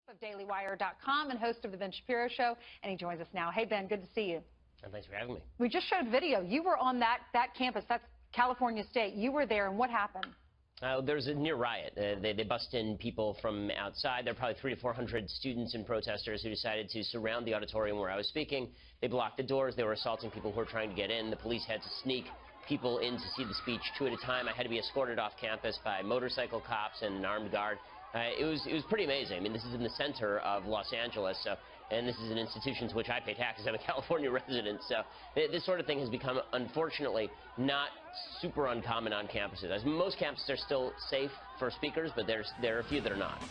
Of dailywire.com and host of the Ben Shapiro Show, and he joins us now. Hey, Ben, good to see you. And thanks for having me. We just showed video. You were on that campus. That's California State. You were there, and what happened? There's a near riot. They bust in people from outside. There are probably 300 to 400 students and protesters who decided to surround the auditorium where I was speaking. They blocked the doors. They were assaulting people who were trying to get in. The police had to sneak people in to see the speech 2 at a time. I had to be escorted off campus by motorcycle cops and an armed guard. It was pretty amazing. I mean, this is in the center of Los Angeles, and this is an institution to which I pay taxes. I'm a California resident, so this sort of thing has become, unfortunately, not super uncommon on campuses. As most campuses are still safe for speakers, but there are a few that are not.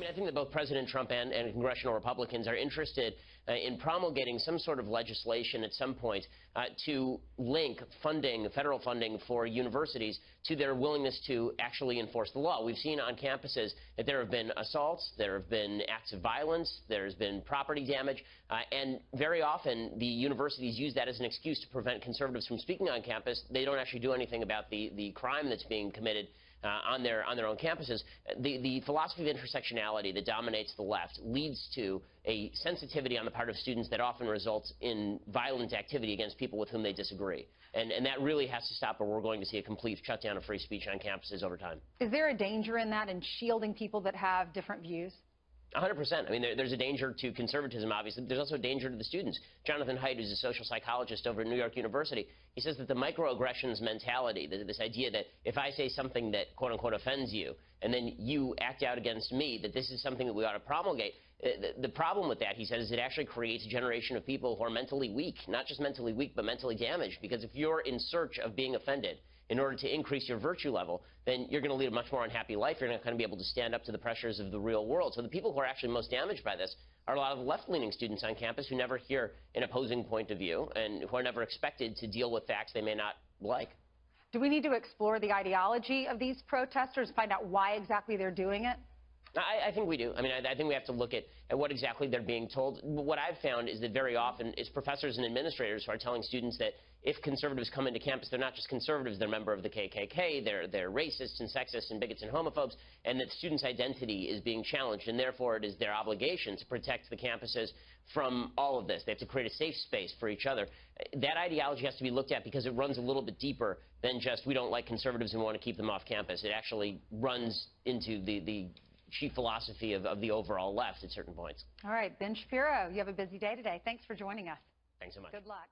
I think that both President Trump and congressional Republicans are interested in promulgating some sort of legislation at some point to link funding, federal funding for universities to their willingness to actually enforce the law. We've seen on campuses that there have been assaults, there have been acts of violence, there's been property damage, and very often the universities use that as an excuse to prevent conservatives from speaking on campus. They don't actually do anything about the crime that's being committed on their own campuses. The philosophy of intersectionality that dominates the left leads to a sensitivity on the part of students that often results in violent activity against people with whom they disagree. And that really has to stop, or we're going to see a complete shutdown of free speech on campuses over time. Is there a danger in that, in shielding people that have different views? 100%. I mean, there's a danger to conservatism, obviously. There's also a danger to the students. Jonathan Haidt, who's a social psychologist over at New York University, he says that the microaggressions mentality, this idea that if I say something that, quote unquote, offends you, and then you act out against me, that this is something that we ought to promulgate. The problem with that, he says, is it actually creates a generation of people who are mentally weak, not just mentally weak, but mentally damaged. Because if you're in search of being offended in order to increase your virtue level, then you're going to lead a much more unhappy life. You're not going to be able to stand up to the pressures of the real world. So the people who are actually most damaged by this are a lot of left-leaning students on campus who never hear an opposing point of view and who are never expected to deal with facts they may not like. Do we need to explore the ideology of these protesters, find out why exactly they're doing it? I think we do. I mean, I think we have to look at what exactly they're being told. What I've found is that very often it's professors and administrators who are telling students that if conservatives come into campus, they're not just conservatives, they're a member of the KKK, they're racists and sexists and bigots and homophobes, and that students' identity is being challenged, and therefore it is their obligation to protect the campuses from all of this. They have to create a safe space for each other. That ideology has to be looked at because it runs a little bit deeper than just we don't like conservatives and we want to keep them off campus. It actually runs into the chief philosophy of the overall left at certain points. All right, Ben Shapiro, you have a busy day today. Thanks for joining us. Thanks so much. Good luck.